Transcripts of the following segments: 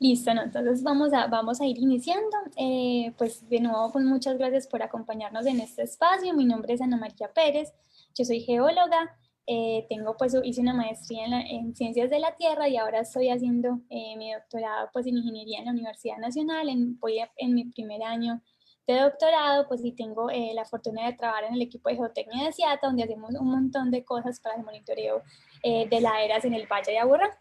Listo, ¿no? Entonces vamos a ir iniciando. Pues de nuevo, pues muchas gracias por acompañarnos en este espacio. Mi nombre es Ana María Pérez, yo soy geóloga, hice una maestría en Ciencias de la Tierra y ahora estoy haciendo mi doctorado pues en Ingeniería en la Universidad Nacional. En mi primer año de doctorado, pues y tengo la fortuna de trabajar en el equipo de geotecnia de CIATA, donde hacemos un montón de cosas para el monitoreo de laderas en el Valle de Aburrá.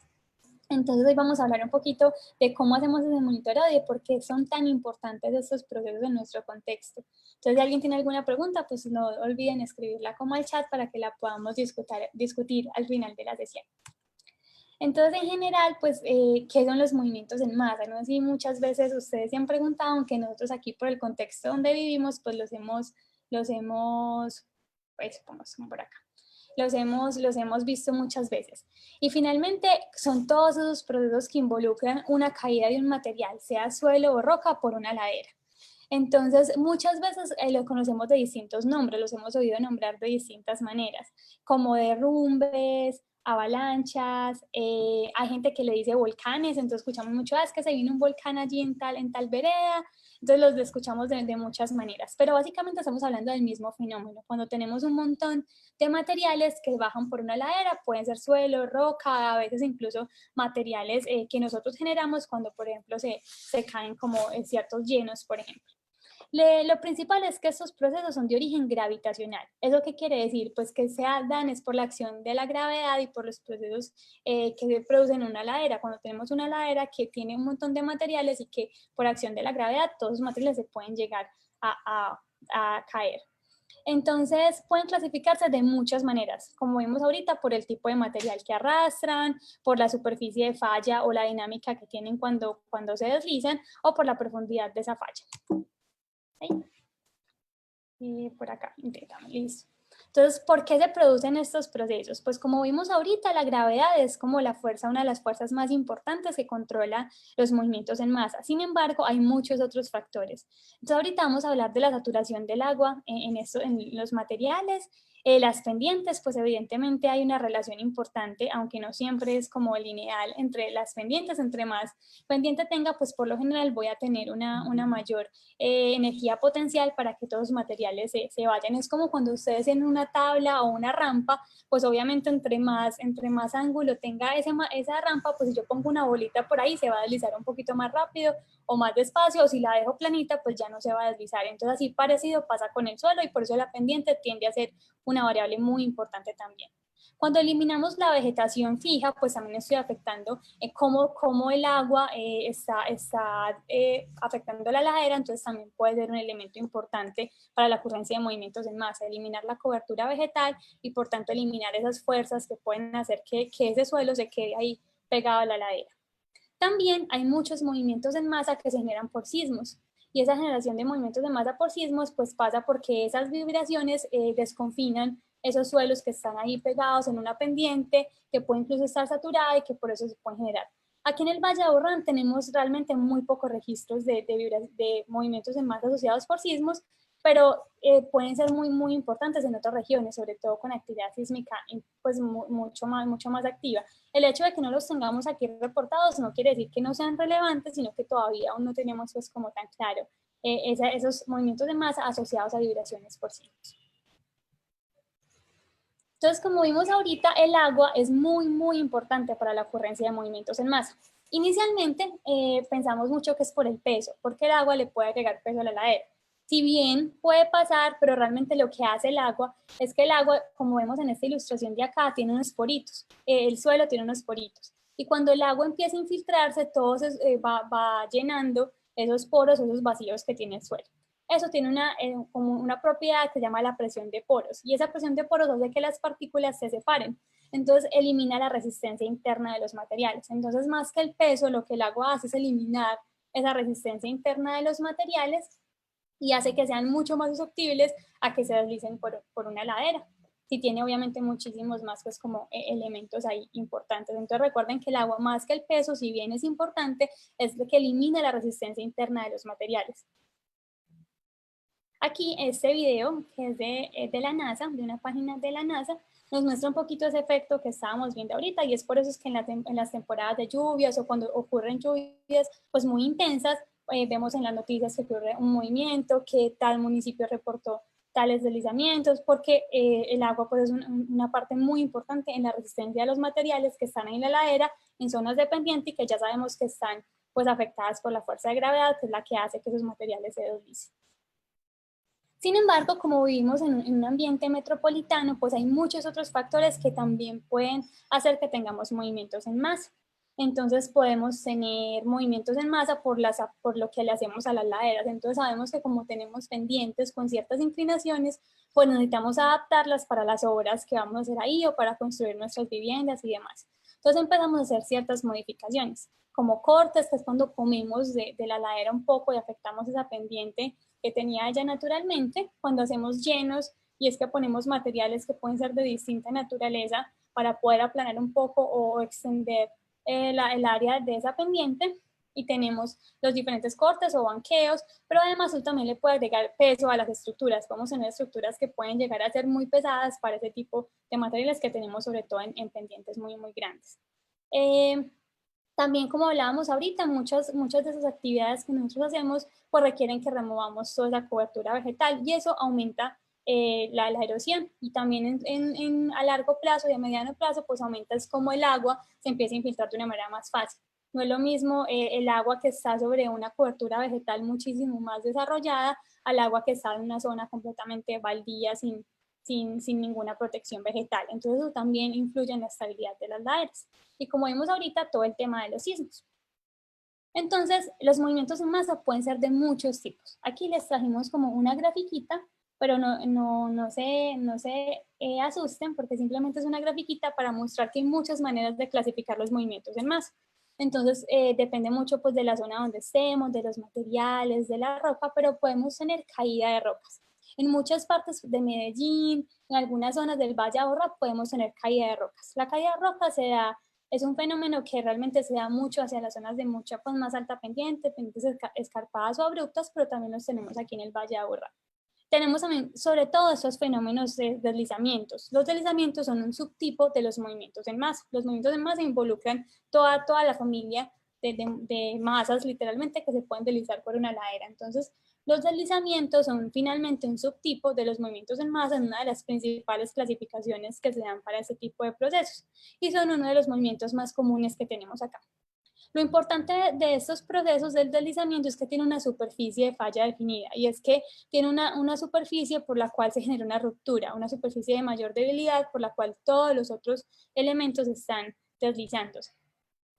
Entonces hoy vamos a hablar un poquito de cómo hacemos ese monitoreo y de por qué son tan importantes estos procesos en nuestro contexto. Entonces, si alguien tiene alguna pregunta, pues no olviden escribirla como al chat para que la podamos discutir al final de la sesión. Entonces, en general, pues, ¿qué son los movimientos en masa? No sé si muchas veces ustedes se han preguntado, aunque nosotros aquí por el contexto donde vivimos, pues pues, pongamos por acá los hemos visto muchas veces. Y finalmente son todos esos procesos que involucran una caída de un material, sea suelo o roca, por una ladera. Entonces, muchas veces lo conocemos de distintos nombres, los hemos oído nombrar de distintas maneras, como derrumbes, avalanchas, hay gente que le dice volcanes, entonces escuchamos mucho, es que se vino un volcán allí en tal vereda, entonces los escuchamos de muchas maneras, pero básicamente estamos hablando del mismo fenómeno, cuando tenemos un montón de materiales que bajan por una ladera, pueden ser suelo, roca, a veces incluso materiales que nosotros generamos cuando, por ejemplo, se caen como en ciertos llenos, por ejemplo. Lo principal es que estos procesos son de origen gravitacional. ¿Eso qué quiere decir? Pues que se dan es por la acción de la gravedad y por los procesos que se producen en una ladera. Cuando tenemos una ladera que tiene un montón de materiales y que por acción de la gravedad todos los materiales se pueden llegar a caer. Entonces pueden clasificarse de muchas maneras, como vimos ahorita, por el tipo de material que arrastran, por la superficie de falla o la dinámica que tienen cuando se deslizan, o por la profundidad de esa falla. Ahí. Y por acá, intentamos, listo. Entonces, ¿por qué se producen estos procesos? Pues como vimos ahorita, la gravedad es como la fuerza, una de las fuerzas más importantes que controla los movimientos en masa. Sin embargo, hay muchos otros factores. Entonces, ahorita vamos a hablar de la saturación del agua en los materiales. Las pendientes, pues evidentemente hay una relación importante, aunque no siempre es como lineal entre las pendientes. Entre más pendiente tenga, pues por lo general voy a tener una mayor energía potencial para que todos los materiales se vayan. Es como cuando ustedes en una tabla o una rampa, pues obviamente entre más ángulo tenga esa rampa, pues si yo pongo una bolita por ahí, se va a deslizar un poquito más rápido o más despacio, o si la dejo planita, pues ya no se va a deslizar. Entonces así parecido pasa con el suelo y por eso la pendiente tiende a ser una variable muy importante también. Cuando eliminamos la vegetación fija, pues también estoy afectando cómo el agua está afectando la ladera, entonces también puede ser un elemento importante para la ocurrencia de movimientos en masa, eliminar la cobertura vegetal y por tanto eliminar esas fuerzas que pueden hacer que ese suelo se quede ahí pegado a la ladera. También hay muchos movimientos en masa que se generan por sismos. Y esa generación de movimientos de masa por sismos pues pasa porque esas vibraciones desconfinan esos suelos que están ahí pegados en una pendiente, que puede incluso estar saturada y que por eso se pueden generar. Aquí en el Valle de Aburrá tenemos realmente muy pocos registros de movimientos en masa asociados por sismos, pero pueden ser muy importantes en otras regiones, sobre todo con actividad sísmica pues mucho más activa. El hecho de que no los tengamos aquí reportados no quiere decir que no sean relevantes, sino que todavía aún no tenemos pues como tan claro esos movimientos de masa asociados a vibraciones por sismos. Entonces, como vimos ahorita, el agua es muy importante para la ocurrencia de movimientos en masa. Inicialmente pensamos mucho que es por el peso, porque el agua le puede agregar peso a la ladera. Si bien puede pasar, pero realmente lo que hace el agua es que el agua, como vemos en esta ilustración de acá, tiene unos poritos. El suelo tiene unos poritos. Y cuando el agua empieza a infiltrarse, todo va llenando esos poros, esos vacíos que tiene el suelo. Eso tiene como una propiedad que se llama la presión de poros, y esa presión de poros hace que las partículas se separen. Entonces elimina la resistencia interna de los materiales. Entonces, más que el peso, lo que el agua hace es eliminar esa resistencia interna de los materiales y hace que sean mucho más susceptibles a que se deslicen por una ladera. Si tiene obviamente muchísimos más pues como elementos ahí importantes. Entonces recuerden que el agua, más que el peso, si bien es importante, es lo que elimina la resistencia interna de los materiales. Aquí este video, que es de la NASA, de una página de la NASA, nos muestra un poquito ese efecto que estábamos viendo ahorita, y es por eso es que en las temporadas de lluvias o cuando ocurren lluvias pues muy intensas, vemos en las noticias que ocurre un movimiento, que tal municipio reportó tales deslizamientos, porque el agua pues, es una parte muy importante en la resistencia de los materiales que están en la ladera, en zonas de pendiente y que ya sabemos que están pues, afectadas por la fuerza de gravedad, que es la que hace que esos materiales se deslicen. Sin embargo, como vivimos en un ambiente metropolitano, pues hay muchos otros factores que también pueden hacer que tengamos movimientos en masa. Entonces podemos tener movimientos en masa por lo que le hacemos a las laderas. Entonces sabemos que como tenemos pendientes con ciertas inclinaciones, pues necesitamos adaptarlas para las obras que vamos a hacer ahí o para construir nuestras viviendas y demás. Entonces empezamos a hacer ciertas modificaciones, como cortes, que es cuando comemos de la ladera un poco y afectamos esa pendiente que tenía ella naturalmente, cuando hacemos llenos, y es que ponemos materiales que pueden ser de distinta naturaleza para poder aplanar un poco o extender el área de esa pendiente, y tenemos los diferentes cortes o banqueos, pero además tú también le puedes agregar peso a las estructuras. Podemos tener estructuras que pueden llegar a ser muy pesadas para ese tipo de materiales que tenemos sobre todo en pendientes muy, muy grandes. También, como hablábamos ahorita, muchas de esas actividades que nosotros hacemos pues requieren que removamos toda esa cobertura vegetal, y eso aumenta la erosión, y también a largo plazo y a mediano plazo pues aumenta es como el agua se empieza a infiltrar de una manera más fácil. No es lo mismo el agua que está sobre una cobertura vegetal muchísimo más desarrollada al agua que está en una zona completamente baldía sin ninguna protección vegetal. Entonces eso también influye en la estabilidad de las laderas. Y como vimos ahorita, todo el tema de los sismos. Entonces, los movimientos en masa pueden ser de muchos tipos. Aquí les trajimos como una grafiquita, pero no se asusten, porque simplemente es una grafiquita para mostrar que hay muchas maneras de clasificar los movimientos en masa. Entonces, depende mucho pues, de la zona donde estemos, de los materiales, de la roca, pero podemos tener caída de rocas. En muchas partes de Medellín, en algunas zonas del Valle de Aburrá, podemos tener caída de rocas. La caída de rocas es un fenómeno que realmente se da mucho hacia las zonas de mucha pues, más alta pendiente, pendientes escarpadas o abruptas, pero también los tenemos aquí en el Valle de Aburrá. Tenemos también, sobre todo, estos fenómenos de deslizamientos. Los deslizamientos son un subtipo de los movimientos en masa. Los movimientos en masa involucran toda la familia de masas, literalmente, que se pueden deslizar por una ladera. Entonces, los deslizamientos son finalmente un subtipo de los movimientos en masa, en una de las principales clasificaciones que se dan para ese tipo de procesos, y son uno de los movimientos más comunes que tenemos acá. Lo importante de estos procesos del deslizamiento es que tiene una superficie de falla definida, y es que tiene una superficie por la cual se genera una ruptura, una superficie de mayor debilidad por la cual todos los otros elementos están deslizándose.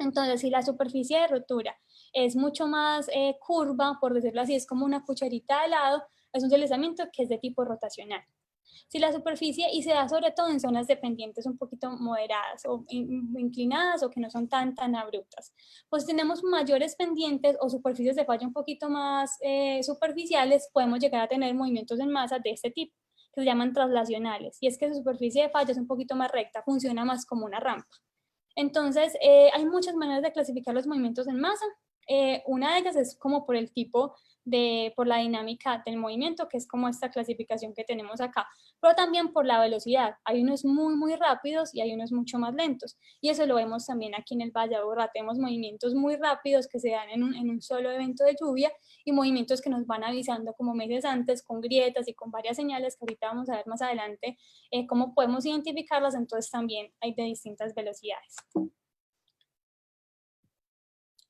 Entonces, si la superficie de rotura es mucho más curva, por decirlo así, es como una cucharita de helado, es un deslizamiento que es de tipo rotacional. Si la superficie, y se da sobre todo en zonas de pendientes un poquito moderadas o inclinadas o que no son tan abruptas, pues tenemos mayores pendientes o superficies de falla un poquito más superficiales, podemos llegar a tener movimientos en masa de este tipo, que se llaman traslacionales, y es que su superficie de falla es un poquito más recta, funciona más como una rampa. Entonces, hay muchas maneras de clasificar los movimientos en masa. Una de ellas es como por el tipo por la dinámica del movimiento, que es como esta clasificación que tenemos acá, pero también por la velocidad. Hay unos muy, muy rápidos y hay unos mucho más lentos. Y eso lo vemos también aquí en el Valle de Aburrá. Tenemos movimientos muy rápidos que se dan en un solo evento de lluvia, y movimientos que nos van avisando como meses antes con grietas y con varias señales que ahorita vamos a ver más adelante cómo podemos identificarlas. Entonces también hay de distintas velocidades.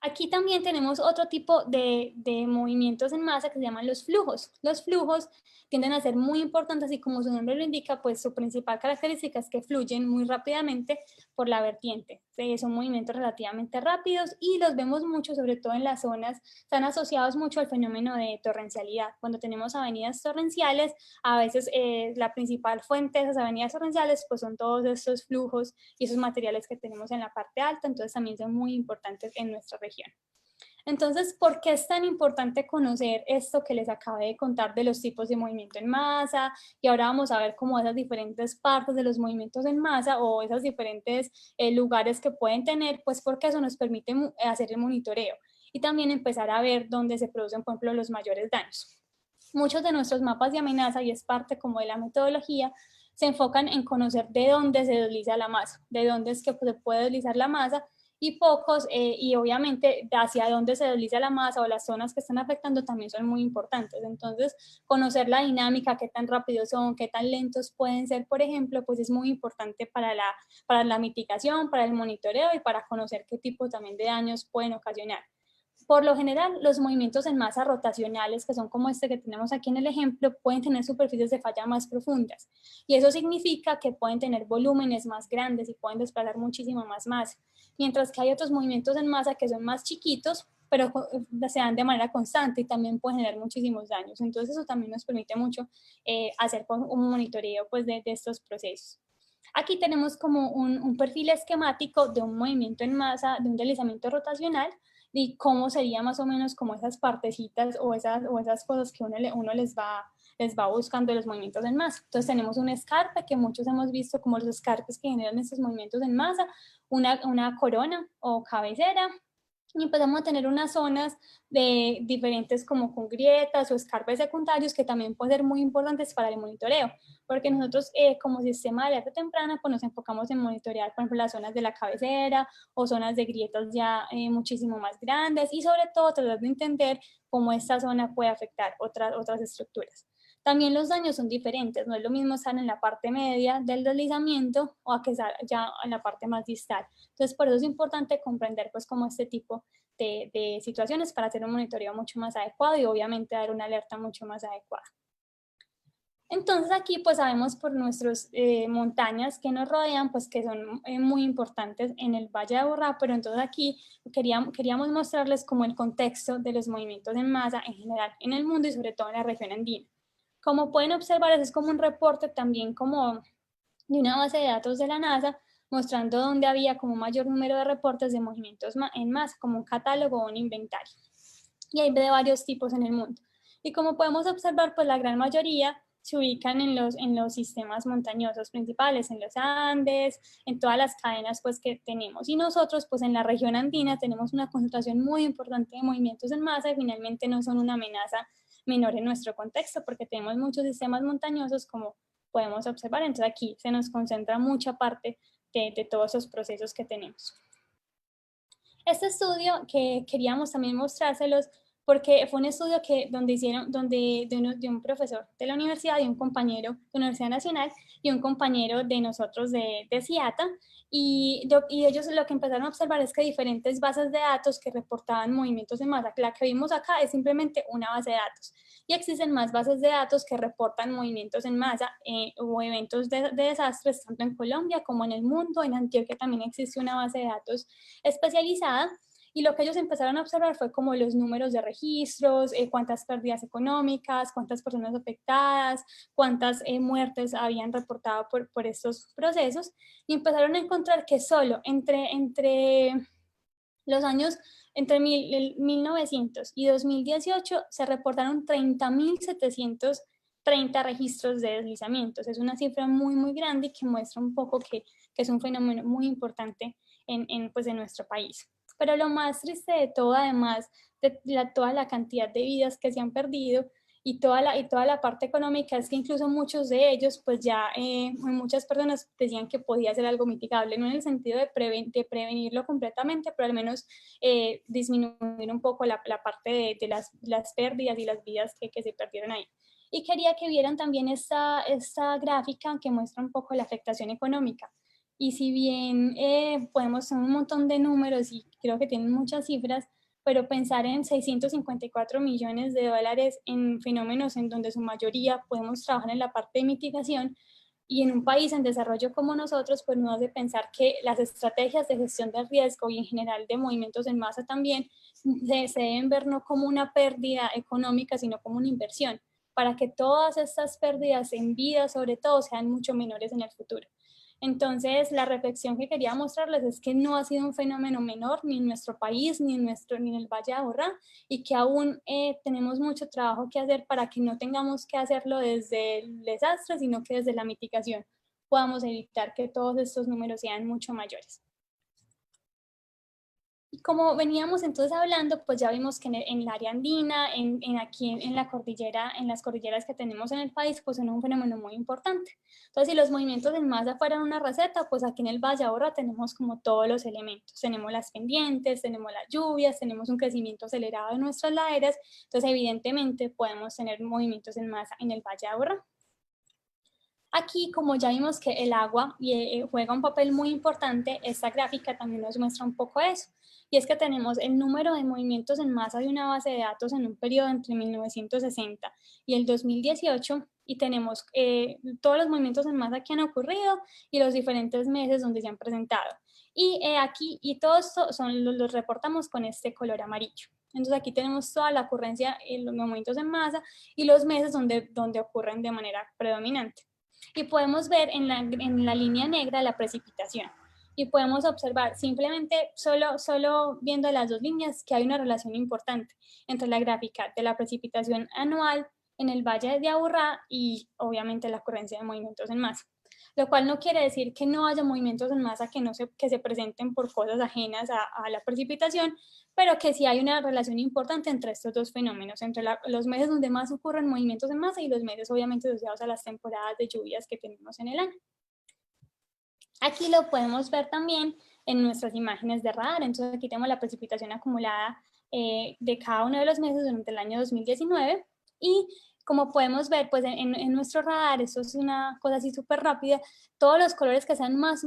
Aquí también tenemos otro tipo de movimientos en masa que se llaman los flujos. Los flujos tienden a ser muy importantes, y como su nombre lo indica, pues su principal característica es que fluyen muy rápidamente por la vertiente. Son movimientos relativamente rápidos y los vemos mucho, sobre todo en las zonas, están asociados mucho al fenómeno de torrencialidad. Cuando tenemos avenidas torrenciales, a veces la principal fuente de esas avenidas torrenciales pues son todos estos flujos y esos materiales que tenemos en la parte alta, entonces también son muy importantes en nuestra región. Entonces, ¿por qué es tan importante conocer esto que les acabé de contar de los tipos de movimiento en masa? Y ahora vamos a ver cómo esas diferentes partes de los movimientos en masa o esos diferentes lugares que pueden tener, pues porque eso nos permite hacer el monitoreo y también empezar a ver dónde se producen, por ejemplo, los mayores daños. Muchos de nuestros mapas de amenaza, y es parte como de la metodología, se enfocan en conocer de dónde se desliza la masa, de dónde es que se puede deslizar la masa, y pocos, y obviamente hacia dónde se desliza la masa o las zonas que están afectando también son muy importantes. Entonces, conocer la dinámica, qué tan rápidos son, qué tan lentos pueden ser, por ejemplo, pues es muy importante para la mitigación, para el monitoreo y para conocer qué tipo también de daños pueden ocasionar. Por lo general, los movimientos en masa rotacionales, que son como este que tenemos aquí en el ejemplo, pueden tener superficies de falla más profundas. Y eso significa que pueden tener volúmenes más grandes y pueden desplazar muchísima más masa. Mientras que hay otros movimientos en masa que son más chiquitos, pero se dan de manera constante y también pueden generar muchísimos daños. Entonces eso también nos permite mucho hacer un monitoreo pues, de estos procesos. Aquí tenemos como un perfil esquemático de un movimiento en masa, de un deslizamiento rotacional, y cómo sería más o menos como esas partecitas o esas cosas que uno les va buscando de los movimientos en masa. Entonces tenemos un escarpe que muchos hemos visto como los escarpes que generan estos movimientos en masa, una corona o cabecera, y empezamos a tener unas zonas de diferentes como con grietas o escarpes secundarios que también pueden ser muy importantes para el monitoreo, porque nosotros como sistema de alerta temprana pues nos enfocamos en monitorear, por ejemplo, las zonas de la cabecera o zonas de grietas ya muchísimo más grandes, y sobre todo tratar de entender cómo esta zona puede afectar otras estructuras. También los daños son diferentes, no es lo mismo estar en la parte media del deslizamiento o a que estar ya en la parte más distal. Entonces, por eso es importante comprender pues como este tipo de situaciones para hacer un monitoreo mucho más adecuado y obviamente dar una alerta mucho más adecuada. Entonces aquí pues sabemos por nuestras montañas que nos rodean, pues que son muy importantes en el Valle de Aburrá, pero entonces aquí queríamos mostrarles como el contexto de los movimientos en masa en general en el mundo y sobre todo en la región andina. Como pueden observar, ese es como un reporte también como de una base de datos de la NASA, mostrando dónde había como mayor número de reportes de movimientos en masa, como un catálogo o un inventario. Y hay de varios tipos en el mundo. Y como podemos observar, pues la gran mayoría se ubican en los sistemas montañosos principales, en los Andes, en todas las cadenas pues que tenemos. Y nosotros pues en la región andina tenemos una concentración muy importante de movimientos en masa y finalmente no son una amenaza menor en nuestro contexto porque tenemos muchos sistemas montañosos como podemos observar. Entonces aquí se nos concentra mucha parte de todos esos procesos que tenemos. Este estudio que queríamos también mostrárselos porque fue un estudio de un profesor de la universidad y un compañero de la Universidad Nacional y un compañero de nosotros de CIATA, y ellos lo que empezaron a observar es que diferentes bases de datos que reportaban movimientos en masa, la que vimos acá es simplemente una base de datos, y existen más bases de datos que reportan movimientos en masa o eventos de desastres tanto en Colombia como en el mundo. En Antioquia también existe una base de datos especializada, y lo que ellos empezaron a observar fue como los números de registros, cuántas pérdidas económicas, cuántas personas afectadas, cuántas muertes habían reportado por estos procesos, y empezaron a encontrar que solo entre los años entre 1900 y 2018 se reportaron 30.730 registros de deslizamientos. Es una cifra muy, muy grande y que muestra un poco que es un fenómeno muy importante pues, en nuestro país. Pero lo más triste de todo, además de toda la cantidad de vidas que se han perdido y toda la parte económica, es que incluso muchos de ellos, pues ya muchas personas decían que podía ser algo mitigable, no en el sentido de prevenirlo completamente, pero al menos disminuir un poco la parte de las pérdidas y las vidas que se perdieron ahí. Y quería que vieran también esta gráfica que muestra un poco la afectación económica. Y si bien podemos tener un montón de números y creo que tienen muchas cifras, pero pensar en 654 millones de dólares en fenómenos en donde su mayoría podemos trabajar en la parte de mitigación, y en un país en desarrollo como nosotros, pues nos hace pensar que las estrategias de gestión del riesgo y en general de movimientos en masa también se deben ver no como una pérdida económica, sino como una inversión, para que todas estas pérdidas en vida, sobre todo, sean mucho menores en el futuro. Entonces, la reflexión que quería mostrarles es que no ha sido un fenómeno menor ni en nuestro país, ni en el Valle de Aburrá, y que aún tenemos mucho trabajo que hacer para que no tengamos que hacerlo desde el desastre, sino que desde la mitigación podamos evitar que todos estos números sean mucho mayores. Y como veníamos entonces hablando, pues ya vimos que en el área andina, aquí en la cordillera, en las cordilleras que tenemos en el país, pues son un fenómeno muy importante. Entonces, si los movimientos en masa fueran una receta, pues aquí en el Valle Aburrá tenemos como todos los elementos. Tenemos las pendientes, tenemos las lluvias, tenemos un crecimiento acelerado de nuestras laderas. Entonces, evidentemente, podemos tener movimientos en masa en el Valle Aburrá. Aquí, como ya vimos que el agua juega un papel muy importante, esta gráfica también nos muestra un poco eso. Y es que tenemos el número de movimientos en masa de una base de datos en un periodo entre 1960 y el 2018, y tenemos todos los movimientos en masa que han ocurrido y los diferentes meses donde se han presentado. Y aquí, y todos los reportamos con este color amarillo. Entonces aquí tenemos toda la ocurrencia, los movimientos en masa y los meses donde ocurren de manera predominante. Y podemos ver en la línea negra la precipitación. Y podemos observar simplemente, solo viendo las dos líneas, que hay una relación importante entre la gráfica de la precipitación anual en el Valle de Aburrá y obviamente la ocurrencia de movimientos en masa. Lo cual no quiere decir que no haya movimientos en masa que se presenten por cosas ajenas a la precipitación, pero que sí hay una relación importante entre estos dos fenómenos, entre los meses donde más ocurren movimientos en masa y los meses obviamente asociados a las temporadas de lluvias que tenemos en el año. Aquí lo podemos ver también en nuestras imágenes de radar. Entonces aquí tenemos la precipitación acumulada de cada uno de los meses durante el año 2019 y como podemos ver, pues en nuestro radar, esto es una cosa así súper rápida, todos los colores que sean más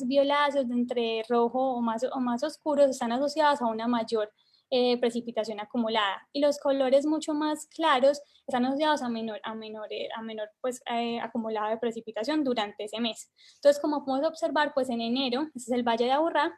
violáceos, de entre rojo o más oscuros, están asociados a una mayor precipitación acumulada. Y los colores mucho más claros están asociados a menor pues, acumulado de precipitación durante ese mes. Entonces, como podemos observar, pues en enero, este es el Valle de Aburrá,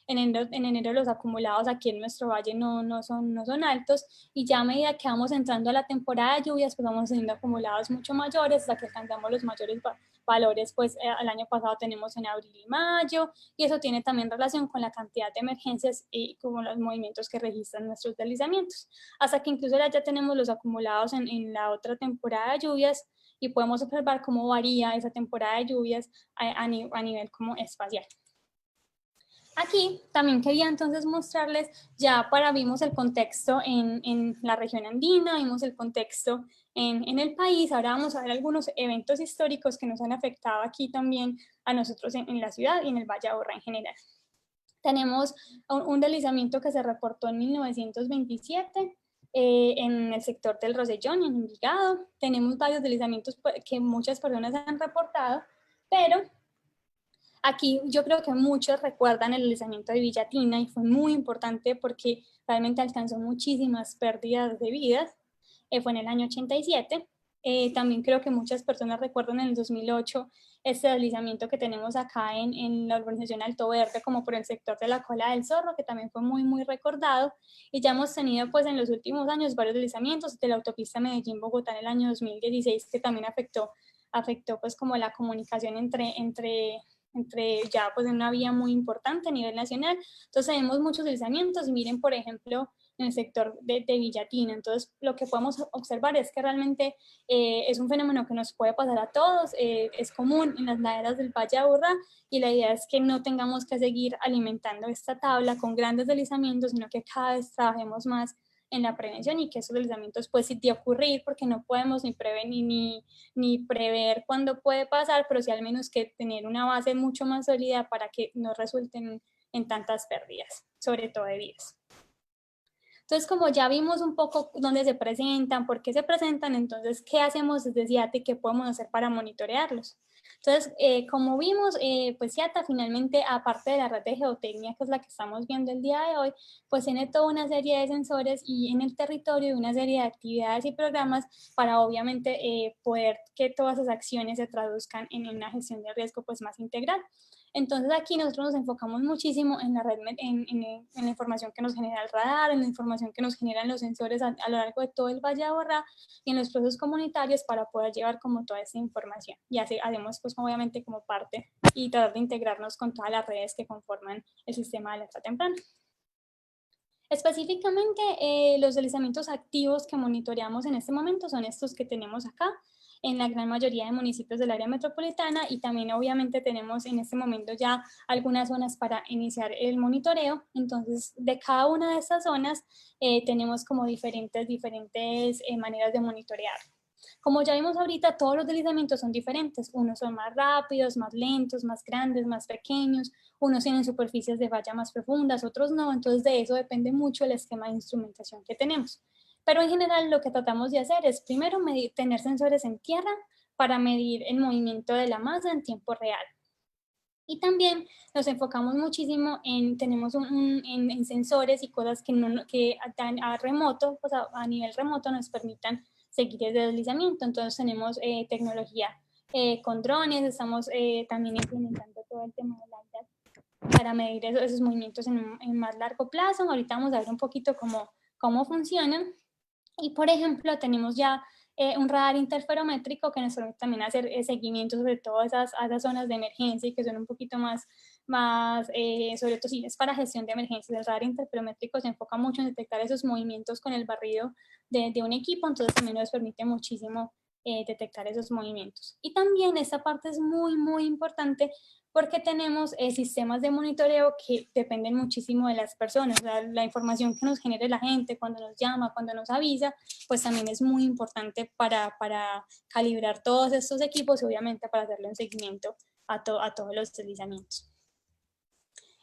en enero los acumulados aquí en nuestro valle no son altos, y ya a medida que vamos entrando a la temporada de lluvias, pues vamos teniendo acumulados mucho mayores hasta que alcanzamos los mayores valores, pues el año pasado tenemos en abril y mayo, y eso tiene también relación con la cantidad de emergencias y con los movimientos que registran nuestros deslizamientos, hasta que incluso ya tenemos los acumulados en la otra temporada de lluvias, y podemos observar cómo varía esa temporada de lluvias a nivel como espacial. Aquí también quería entonces mostrarles, vimos el contexto en la región andina, vimos el contexto en el país, ahora vamos a ver algunos eventos históricos que nos han afectado aquí también a nosotros en la ciudad y en el Valle de Aburrá en general. Tenemos un deslizamiento que se reportó en 1927 en el sector del Rosellón, en Envigado. Tenemos varios deslizamientos que muchas personas han reportado, pero aquí yo creo que muchos recuerdan el deslizamiento de Villatina y fue muy importante porque realmente alcanzó muchísimas pérdidas de vidas. Fue en el año 87. También creo que muchas personas recuerdan en el 2008 este deslizamiento que tenemos acá en la urbanización Alto Verde, como por el sector de la Cola del Zorro, que también fue muy recordado. Y ya hemos tenido pues en los últimos años varios deslizamientos de la autopista Medellín-Bogotá en el año 2016, que también afectó pues como la comunicación entre ya pues en una vía muy importante a nivel nacional. Entonces tenemos muchos deslizamientos y miren, por ejemplo, en el sector de Villatina. Entonces lo que podemos observar es que realmente es un fenómeno que nos puede pasar a todos, es común en las laderas del Valle de Aburrá, y la idea es que no tengamos que seguir alimentando esta tabla con grandes deslizamientos, sino que cada vez trabajemos más en la prevención y que esos deslizamientos pues sí de ocurrir, porque no podemos ni prevenir ni prever cuándo puede pasar, pero sí al menos que tener una base mucho más sólida para que no resulten en tantas pérdidas, sobre todo de vidas. Entonces, como ya vimos un poco dónde se presentan, por qué se presentan, entonces, ¿qué hacemos desde CIATA y qué podemos hacer para monitorearlos? Entonces, como vimos, pues CIATA finalmente, aparte de la red de geotecnia, que es la que estamos viendo el día de hoy, pues tiene toda una serie de sensores y en el territorio una serie de actividades y programas para obviamente poder que todas esas acciones se traduzcan en una gestión de riesgo pues más integral. Entonces aquí nosotros nos enfocamos muchísimo en la red, en la información que nos genera el radar, en la información que nos generan los sensores a lo largo de todo el Valle de Aburrá y en los procesos comunitarios para poder llevar como toda esa información. Y así hacemos pues obviamente como parte y tratar de integrarnos con todas las redes que conforman el sistema de alerta temprana. Específicamente, los deslizamientos activos que monitoreamos en este momento son estos que tenemos acá. en la gran mayoría de municipios del área metropolitana, y también obviamente tenemos en este momento ya algunas zonas para iniciar el monitoreo. Entonces, de cada una de estas zonas tenemos como diferentes maneras de monitorear. Como ya vimos ahorita, todos los deslizamientos son diferentes. Unos son más rápidos, más lentos, más grandes, más pequeños. Unos tienen superficies de falla más profundas, otros no. Entonces, de eso depende mucho el esquema de instrumentación que tenemos. Pero en general, lo que tratamos de hacer es primero tener sensores en tierra para medir el movimiento de la masa en tiempo real. Y también nos enfocamos muchísimo tenemos en sensores y cosas que a remoto, pues a nivel remoto nos permitan seguir el deslizamiento. Entonces tenemos tecnología con drones, estamos también implementando todo el tema de LiDAR para medir esos movimientos en más largo plazo. Ahorita vamos a ver un poquito cómo funcionan. Y por ejemplo, tenemos ya un radar interferométrico que nos permite también hacer seguimiento sobre todas esas zonas de emergencia y que son un poquito más sobre todo si es para gestión de emergencias. El radar interferométrico se enfoca mucho en detectar esos movimientos con el barrido de un equipo, entonces también nos permite muchísimo detectar esos movimientos. Y también esta parte es muy, muy importante porque tenemos sistemas de monitoreo que dependen muchísimo de las personas. La información que nos genere la gente cuando nos llama, cuando nos avisa, pues también es muy importante para calibrar todos estos equipos y obviamente para darle un seguimiento a todos los deslizamientos.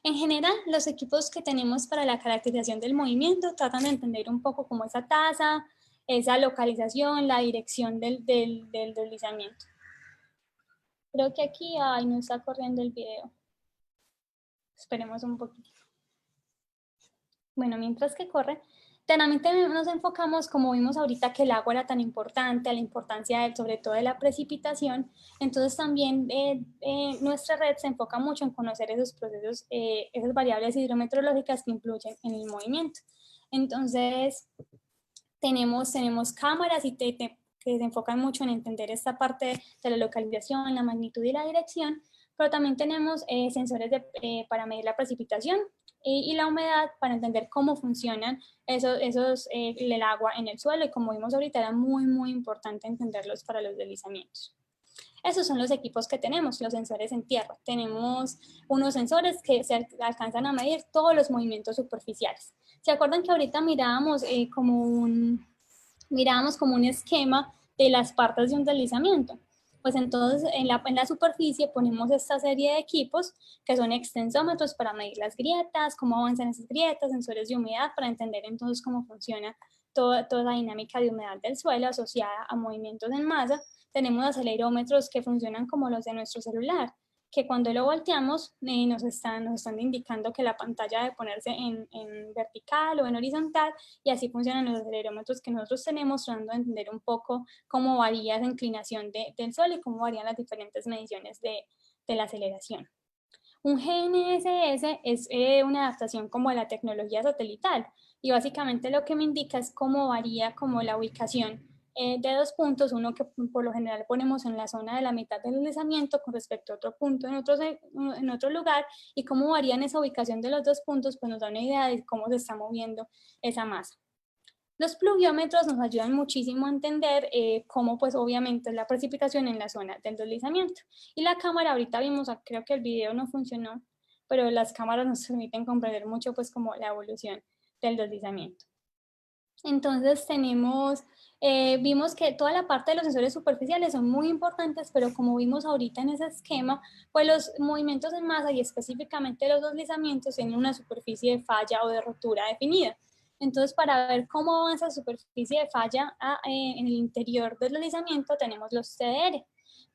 En general, los equipos que tenemos para la caracterización del movimiento tratan de entender un poco como esa tasa, esa localización, la dirección del deslizamiento. Creo que aquí, no está corriendo el video. Esperemos un poquito. Bueno, mientras que corre, claramente nos enfocamos, como vimos ahorita, que el agua era tan importante, a la importancia sobre todo de la precipitación. Entonces también nuestra red se enfoca mucho en conocer esos procesos, esas variables hidrometeorológicas que influyen en el movimiento. Entonces, tenemos cámaras que se enfocan mucho en entender esta parte de la localización, la magnitud y la dirección, pero también tenemos sensores para medir la precipitación y la humedad para entender cómo funcionan el agua en el suelo, y como vimos ahorita era muy, muy importante entenderlos para los deslizamientos. Esos son los equipos que tenemos, los sensores en tierra. Tenemos unos sensores que se alcanzan a medir todos los movimientos superficiales. ¿Se acuerdan que ahorita mirábamos como un esquema de las partes de un deslizamiento? Pues entonces en la superficie ponemos esta serie de equipos que son extensómetros para medir las grietas, cómo avanzan esas grietas, sensores de humedad para entender entonces cómo funciona toda la dinámica de humedad del suelo asociada a movimientos en masa. Tenemos acelerómetros que funcionan como los de nuestro celular, que cuando lo volteamos nos están indicando que la pantalla debe ponerse en vertical o en horizontal, y así funcionan los acelerómetros que nosotros tenemos, tratando de entender un poco cómo varía esa inclinación del suelo y cómo varían las diferentes mediciones de la aceleración. Un GNSS es una adaptación como de la tecnología satelital, y básicamente lo que me indica es cómo varía como la ubicación de dos puntos, uno que por lo general ponemos en la zona de la mitad del deslizamiento con respecto a otro punto en otro lugar, y cómo varían esa ubicación de los dos puntos, pues nos da una idea de cómo se está moviendo esa masa. Los pluviómetros nos ayudan muchísimo a entender cómo pues obviamente es la precipitación en la zona del deslizamiento. Y la cámara, ahorita vimos, creo que el video no funcionó, pero las cámaras nos permiten comprender mucho pues como la evolución del deslizamiento. Entonces vimos que toda la parte de los sensores superficiales son muy importantes, pero como vimos ahorita en ese esquema, pues los movimientos en masa y específicamente los deslizamientos tienen una superficie de falla o de rotura definida. Entonces, para ver cómo avanza la superficie de falla en el interior del deslizamiento, tenemos los CDR,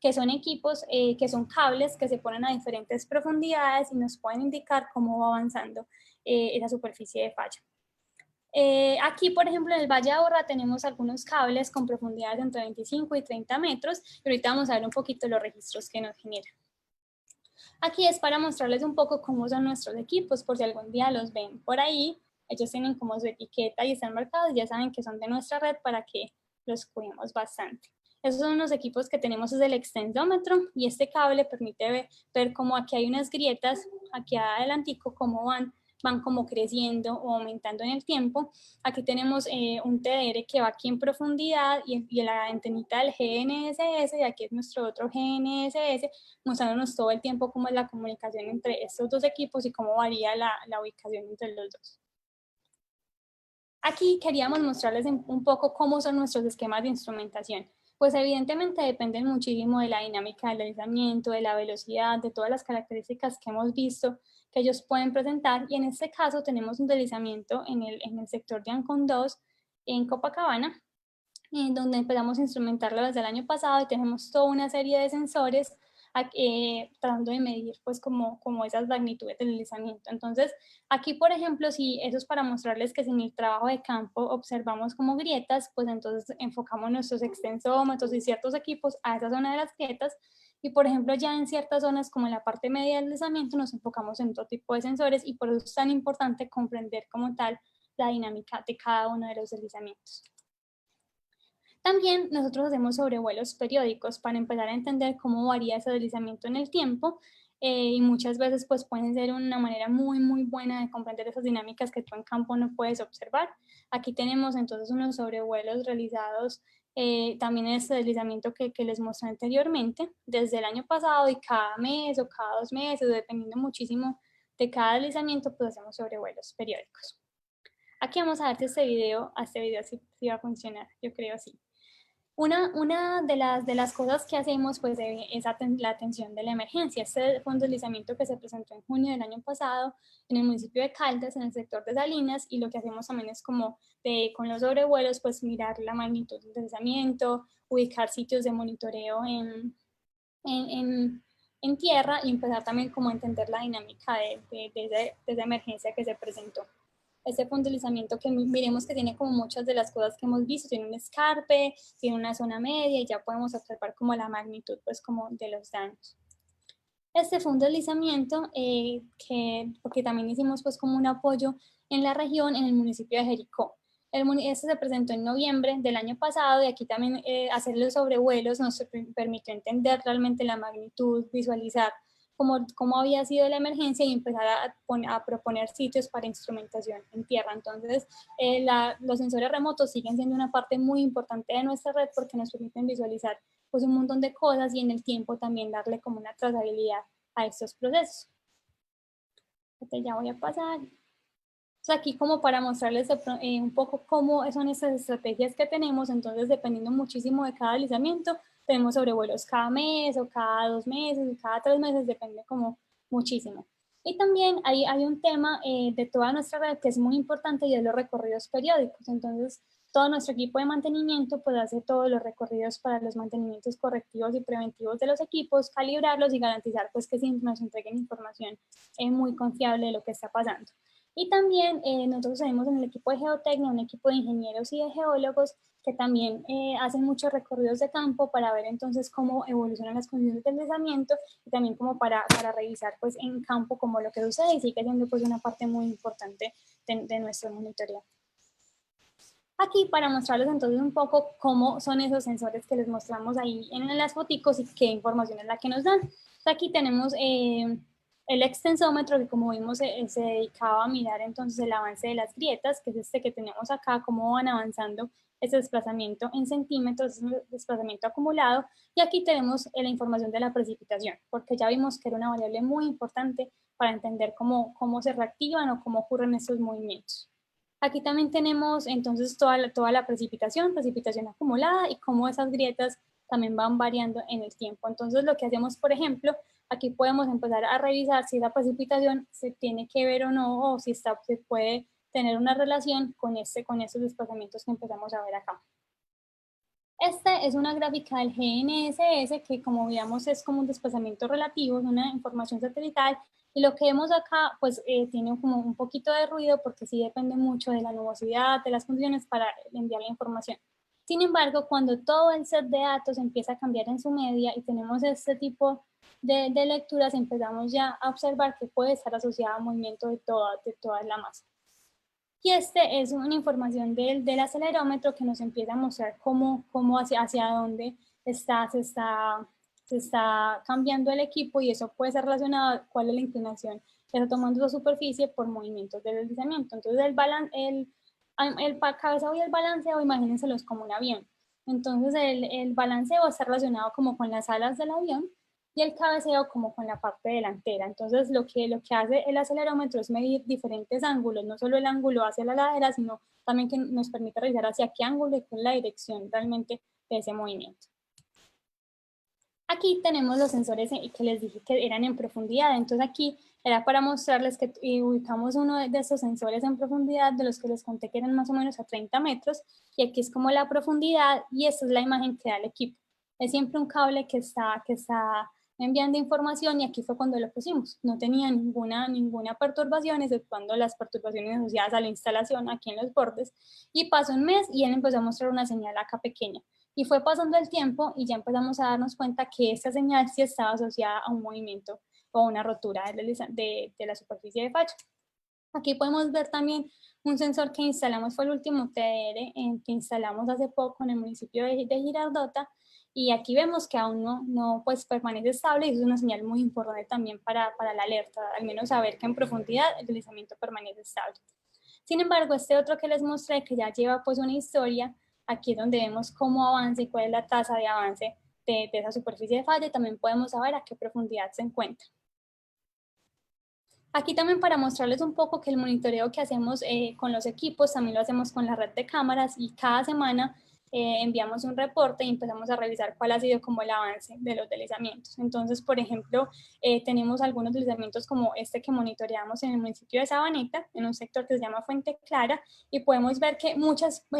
que son equipos, que son cables que se ponen a diferentes profundidades y nos pueden indicar cómo va avanzando esa superficie de falla. Aquí, por ejemplo, en el Valle de Aburrá tenemos algunos cables con profundidades entre 25 y 30 metros, y ahorita vamos a ver un poquito los registros que nos generan. Aquí es para mostrarles un poco cómo son nuestros equipos, por si algún día los ven por ahí. Ellos tienen como su etiqueta y están marcados, ya saben que son de nuestra red para que los cuidemos bastante. Esos son los equipos que tenemos, es el extensómetro, y este cable permite ver cómo aquí hay unas grietas, aquí adelantico, cómo van van como creciendo o aumentando en el tiempo. Aquí tenemos un TDR que va aquí en profundidad y la antenita del GNSS, y aquí es nuestro otro GNSS, mostrándonos todo el tiempo cómo es la comunicación entre estos dos equipos y cómo varía la ubicación entre los dos. Aquí queríamos mostrarles un poco cómo son nuestros esquemas de instrumentación. Pues evidentemente dependen muchísimo de la dinámica del deslizamiento, de la velocidad, de todas las características que hemos visto que ellos pueden presentar, y en este caso tenemos un deslizamiento en el sector de Ancón 2 en Copacabana, en donde empezamos a instrumentarlo desde el año pasado y tenemos toda una serie de sensores tratando de medir pues como esas magnitudes del deslizamiento. Entonces aquí por ejemplo, si eso es para mostrarles que si en el trabajo de campo observamos como grietas, pues entonces enfocamos nuestros extensómetros y ciertos equipos a esa zona de las grietas, y por ejemplo ya en ciertas zonas como en la parte media del deslizamiento nos enfocamos en otro tipo de sensores, y por eso es tan importante comprender como tal la dinámica de cada uno de los deslizamientos. También nosotros hacemos sobrevuelos periódicos para empezar a entender cómo varía ese deslizamiento en el tiempo, y muchas veces pues pueden ser una manera muy buena de comprender esas dinámicas que tú en campo no puedes observar. Aquí tenemos entonces unos sobrevuelos realizados también en este deslizamiento que les mostré anteriormente, desde el año pasado, y cada mes o cada 2 meses, dependiendo muchísimo de cada deslizamiento, pues hacemos sobrevuelos periódicos. Aquí vamos a ver si este video sí va a funcionar, yo creo sí. Una de las cosas que hacemos pues, es la atención de la emergencia. Este fue un deslizamiento que se presentó en junio del año pasado en el municipio de Caldas, en el sector de Salinas, y lo que hacemos también es como con los sobrevuelos, pues mirar la magnitud del deslizamiento, ubicar sitios de monitoreo en tierra, y empezar también como a entender la dinámica de esa emergencia que se presentó. Este fue un deslizamiento que miremos que tiene como muchas de las cosas que hemos visto, tiene un escarpe, tiene una zona media, y ya podemos observar como la magnitud pues como de los daños. Este fue un deslizamiento porque también hicimos pues como un apoyo en la región, en el municipio de Jericó. Este se presentó en noviembre del año pasado, y aquí también hacer los sobrevuelos nos permitió entender realmente la magnitud, visualizar cómo había sido la emergencia y empezar a proponer sitios para instrumentación en tierra. Entonces, los sensores remotos siguen siendo una parte muy importante de nuestra red porque nos permiten visualizar pues un montón de cosas, y en el tiempo también darle como una trazabilidad a estos procesos. Entonces ya voy a pasar. Entonces aquí como para mostrarles un poco cómo son estas estrategias que tenemos. Entonces dependiendo muchísimo de cada deslizamiento, tenemos sobrevuelos cada mes o cada 2 meses o cada 3 meses, depende como muchísimo. Y también hay un tema de toda nuestra red que es muy importante, y es los recorridos periódicos. Entonces todo nuestro equipo de mantenimiento pues hace todos los recorridos para los mantenimientos correctivos y preventivos de los equipos, calibrarlos y garantizar pues que siempre nos entreguen información muy confiable de lo que está pasando. Y también nosotros tenemos en el equipo de geotecnia un equipo de ingenieros y de geólogos que también hacen muchos recorridos de campo para ver entonces cómo evolucionan las condiciones del deslizamiento, y también como para revisar pues en campo como lo que sucede, y sigue siendo pues una parte muy importante de nuestro monitoreo. Aquí para mostrarles entonces un poco cómo son esos sensores que les mostramos ahí en las foticos y qué información es la que nos dan. Aquí tenemos el extensómetro, que como vimos se dedicaba a mirar entonces el avance de las grietas, que es este que tenemos acá, cómo van avanzando ese desplazamiento en centímetros, ese desplazamiento acumulado. Y aquí tenemos la información de la precipitación, porque ya vimos que era una variable muy importante para entender cómo se reactivan o cómo ocurren estos movimientos. Aquí también tenemos entonces toda la precipitación acumulada, y cómo esas grietas también van variando en el tiempo. Entonces lo que hacemos, por ejemplo, aquí podemos empezar a revisar si esa precipitación se tiene que ver o no, o si se puede tener una relación con esos desplazamientos que empezamos a ver acá. Esta es una gráfica del GNSS que, como veamos, es como un desplazamiento relativo, es una información satelital, y lo que vemos acá pues tiene como un poquito de ruido porque sí depende mucho de la nubosidad, de las condiciones para enviar la información. Sin embargo, cuando todo el set de datos empieza a cambiar en su media y tenemos este tipo de lecturas, empezamos ya a observar que puede estar asociado a movimiento de toda la masa. Y este es una información del acelerómetro que nos empieza a mostrar cómo hacia dónde se está cambiando el equipo, y eso puede ser relacionado a cuál es la inclinación está tomando esa superficie por movimientos de deslizamiento. Entonces el cabeceo y el balanceo, imagínenselos como un avión. Entonces el balanceo está relacionado como con las alas del avión y el cabeceo como con la parte delantera. Entonces lo que hace el acelerómetro es medir diferentes ángulos, no solo el ángulo hacia la ladera, sino también que nos permite revisar hacia qué ángulo y cuál es la dirección realmente de ese movimiento. Aquí tenemos los sensores que les dije que eran en profundidad, entonces aquí era para mostrarles que ubicamos uno de estos sensores en profundidad, de los que les conté que eran más o menos a 30 metros, y aquí es como la profundidad, y esta es la imagen que da el equipo. Es siempre un cable que está enviando información, y aquí fue cuando lo pusimos. No tenía ninguna perturbación, exceptuando las perturbaciones asociadas a la instalación aquí en los bordes, y pasó un mes y él empezó a mostrar una señal acá pequeña. Y fue pasando el tiempo y ya empezamos a darnos cuenta que esta señal sí estaba asociada a un movimiento o una rotura de la superficie de falla. Aquí podemos ver también un sensor que instalamos, fue el último TR que instalamos hace poco en el municipio de Girardota, y aquí vemos que aún no pues permanece estable, y es una señal muy importante también para la alerta, al menos saber que en profundidad el deslizamiento permanece estable. Sin embargo, este otro que les mostré, que ya lleva pues una historia, aquí es donde vemos cómo avanza y cuál es la tasa de avance de esa superficie de falla, y también podemos saber a qué profundidad se encuentra. Aquí también para mostrarles un poco que el monitoreo que hacemos con los equipos también lo hacemos con la red de cámaras, y cada semana enviamos un reporte y empezamos a revisar cuál ha sido como el avance de los deslizamientos. Entonces, por ejemplo, tenemos algunos deslizamientos como este que monitoreamos en el municipio de Sabaneta, en un sector que se llama Fuente Clara, y podemos ver que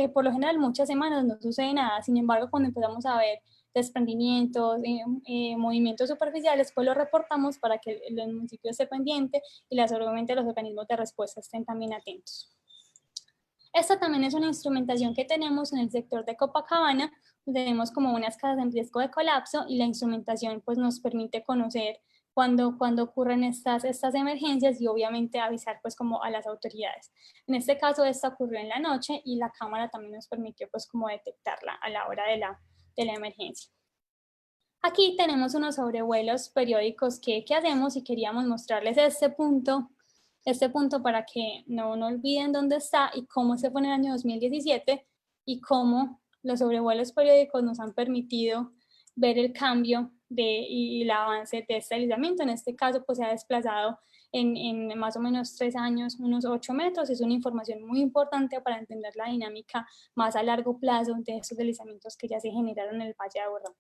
por lo general muchas semanas no sucede nada. Sin embargo, cuando empezamos a ver desprendimientos, movimientos superficiales, pues lo reportamos para que el municipio esté pendiente y obviamente los organismos de respuesta estén también atentos. Esta también es una instrumentación que tenemos en el sector de Copacabana, donde tenemos como unas casas en riesgo de colapso, y la instrumentación pues nos permite conocer cuando ocurren estas emergencias, y obviamente avisar pues como a las autoridades. En este caso esta ocurrió en la noche, y la cámara también nos permitió pues como detectarla a la hora de la emergencia. Aquí tenemos unos sobrevuelos periódicos que hacemos, y queríamos mostrarles este punto para que no olviden dónde está y cómo se fue en el año 2017, y cómo los sobrevuelos periódicos nos han permitido ver el cambio y el avance de este deslizamiento. En este caso, pues se ha desplazado en más o menos 3 años, unos 8 metros. Es una información muy importante para entender la dinámica más a largo plazo de estos deslizamientos que ya se generaron en el Valle de Aburrá.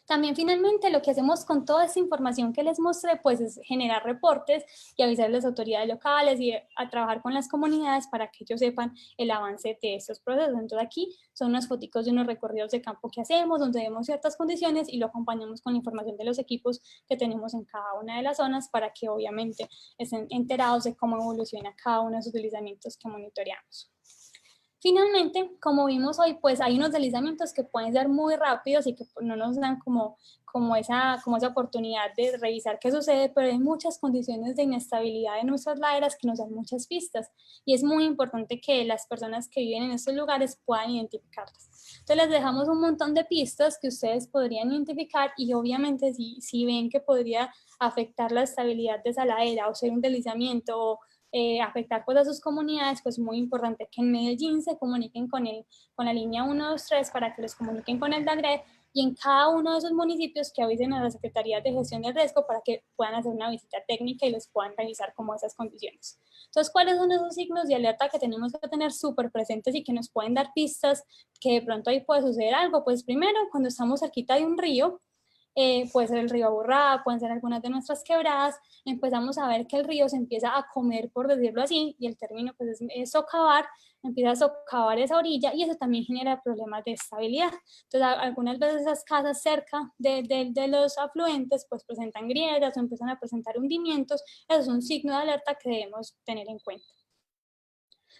También finalmente lo que hacemos con toda esta información que les mostré pues es generar reportes y avisar a las autoridades locales y a trabajar con las comunidades para que ellos sepan el avance de estos procesos. Entonces aquí son unas fotos de unos recorridos de campo que hacemos, donde vemos ciertas condiciones y lo acompañamos con la información de los equipos que tenemos en cada una de las zonas, para que obviamente estén enterados de cómo evoluciona cada uno de esos deslizamientos que monitoreamos. Finalmente, como vimos hoy, pues hay unos deslizamientos que pueden ser muy rápidos y que no nos dan como esa oportunidad de revisar qué sucede, pero hay muchas condiciones de inestabilidad en nuestras laderas que nos dan muchas pistas, y es muy importante que las personas que viven en estos lugares puedan identificarlas. Entonces les dejamos un montón de pistas que ustedes podrían identificar, y obviamente si ven que podría afectar la estabilidad de esa ladera o ser un deslizamiento o afectar pues a sus comunidades, pues muy importante que en Medellín se comuniquen con la línea 123 para que los comuniquen con el DAGRED, y en cada uno de esos municipios que avisen a la Secretaría de Gestión del Riesgo para que puedan hacer una visita técnica y les puedan revisar como esas condiciones. Entonces, ¿cuáles son esos signos de alerta que tenemos que tener súper presentes y que nos pueden dar pistas que de pronto ahí puede suceder algo? Pues primero, cuando estamos cerquita de un río, puede ser el río Aburrá, pueden ser algunas de nuestras quebradas, empezamos a ver que el río se empieza a comer, por decirlo así, y el término pues es socavar, empieza a socavar esa orilla, y eso también genera problemas de estabilidad. Entonces, algunas veces esas casas cerca de los afluentes pues presentan grietas o empiezan a presentar hundimientos. Eso es un signo de alerta que debemos tener en cuenta.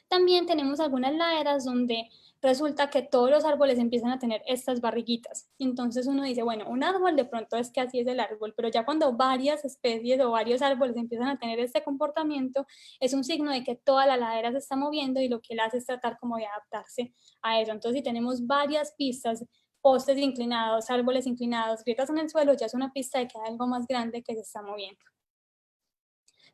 También tenemos algunas laderas donde resulta que todos los árboles empiezan a tener estas barriguitas. Entonces uno dice, bueno, un árbol de pronto es que así es el árbol, pero ya cuando varias especies o varios árboles empiezan a tener este comportamiento, es un signo de que toda la ladera se está moviendo, y lo que él hace es tratar como de adaptarse a eso. Entonces, si tenemos varias pistas, postes inclinados, árboles inclinados, grietas en el suelo, ya es una pista de que hay algo más grande que se está moviendo.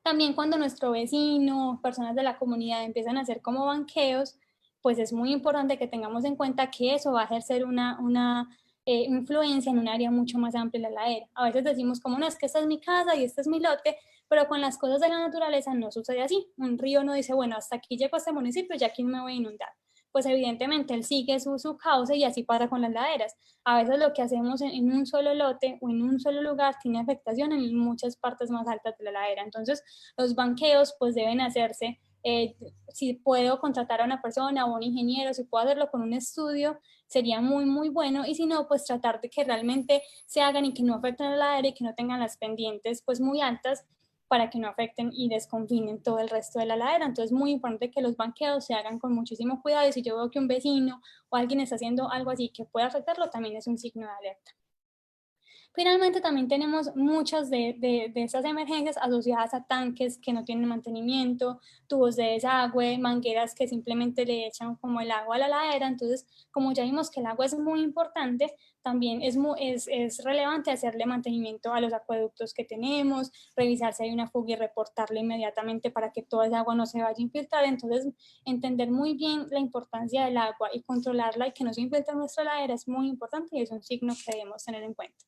También cuando nuestro vecino, personas de la comunidad empiezan a hacer como banqueos, pues es muy importante que tengamos en cuenta que eso va a ejercer una influencia en un área mucho más amplia de la ladera. A veces decimos como, no, es que esta es mi casa y este es mi lote, pero con las cosas de la naturaleza no sucede así. Un río no dice, bueno, hasta aquí llego a este municipio, ya aquí me voy a inundar. Pues evidentemente él sigue su cauce y así pasa con las laderas. A veces lo que hacemos en un solo lote o en un solo lugar tiene afectación en muchas partes más altas de la ladera. Entonces, los banqueos pues deben hacerse, si puedo contratar a una persona o un ingeniero, si puedo hacerlo con un estudio, sería muy, muy bueno. Y si no, pues tratar de que realmente se hagan y que no afecten a la ladera y que no tengan las pendientes pues muy altas para que no afecten y desconfinen todo el resto de la ladera. Entonces es muy importante que los banqueos se hagan con muchísimo cuidado y si yo veo que un vecino o alguien está haciendo algo así que puede afectarlo, también es un signo de alerta. Finalmente, también tenemos muchas de estas emergencias asociadas a tanques que no tienen mantenimiento, tubos de desagüe, mangueras que simplemente le echan como el agua a la ladera. Entonces, como ya vimos que el agua es muy importante, también es relevante hacerle mantenimiento a los acueductos que tenemos, revisar si hay una fuga y reportarla inmediatamente para que toda esa agua no se vaya a infiltrar. Entonces, entender muy bien la importancia del agua y controlarla y que no se infiltre en nuestra ladera es muy importante y es un signo que debemos tener en cuenta.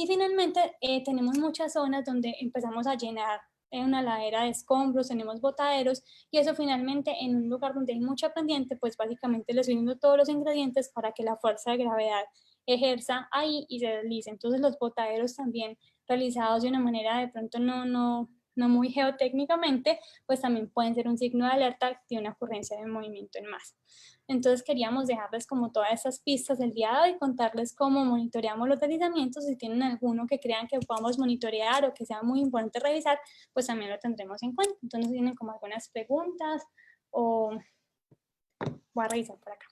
Y finalmente tenemos muchas zonas donde empezamos a llenar una ladera de escombros, tenemos botaderos y eso finalmente en un lugar donde hay mucha pendiente, pues básicamente le estoy dando todos los ingredientes para que la fuerza de gravedad ejerza ahí y se deslice. Entonces los botaderos también realizados de una manera de pronto no muy geotécnicamente, pues también pueden ser un signo de alerta de una ocurrencia de movimiento en masa. Entonces queríamos dejarles como todas esas pistas del día de hoy, contarles cómo monitoreamos los deslizamientos. Si tienen alguno que crean que podamos monitorear o que sea muy importante revisar, pues también lo tendremos en cuenta. Entonces, tienen como algunas preguntas o voy a revisar por acá.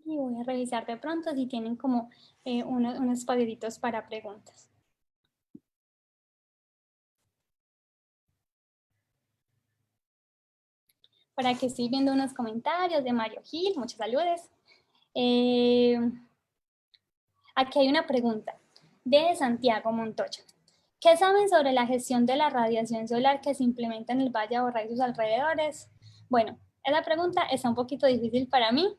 Y voy a revisar de pronto si tienen como unos cuadritos para preguntas. Para que estoy viendo unos comentarios de Mario Gil, muchas saludos. Aquí hay una pregunta de Santiago Montoya. ¿Qué saben sobre la gestión de la radiación solar que se implementa en el Valle de Aburrá y sus alrededores? Bueno, esa pregunta está un poquito difícil para mí,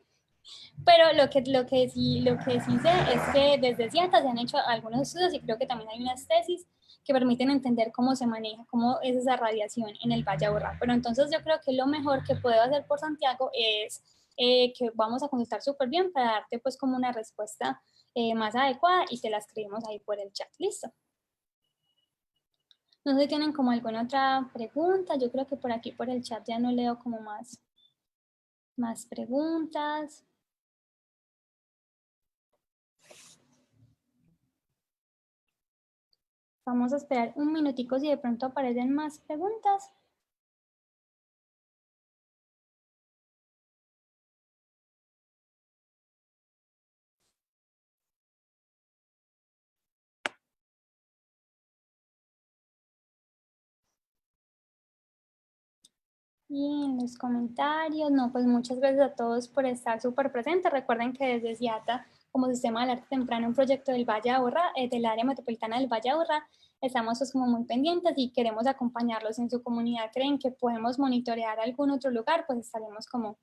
pero lo que sí sé es que desde CIATA se han hecho algunos estudios y creo que también hay unas tesis que permiten entender cómo se maneja, cómo es esa radiación en el Valle de Aburrá. Pero entonces yo creo que lo mejor que puedo hacer por Santiago es que vamos a consultar súper bien para darte pues como una respuesta más adecuada y te la escribimos ahí por el chat. ¿Listo? No sé si tienen como alguna otra pregunta. Yo creo que por aquí, por el chat, ya no leo como más preguntas. Vamos a esperar un minutico si de pronto aparecen más preguntas. Y en los comentarios, no, pues muchas gracias a todos por estar súper presentes. Recuerden que desde CIATA, como Sistema de Alerta Temprana, un proyecto del Valle de Aburrá, del área metropolitana del Valle de Aburrá, estamos pues como muy pendientes y queremos acompañarlos en su comunidad. ¿Creen que podemos monitorear algún otro lugar? Pues estaremos como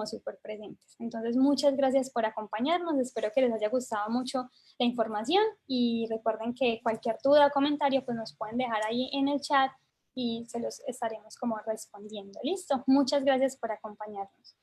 súper presentes. Entonces, muchas gracias por acompañarnos. Espero que les haya gustado mucho la información y recuerden que cualquier duda o comentario pues nos pueden dejar ahí en el chat y se los estaremos como respondiendo. Listo. Muchas gracias por acompañarnos.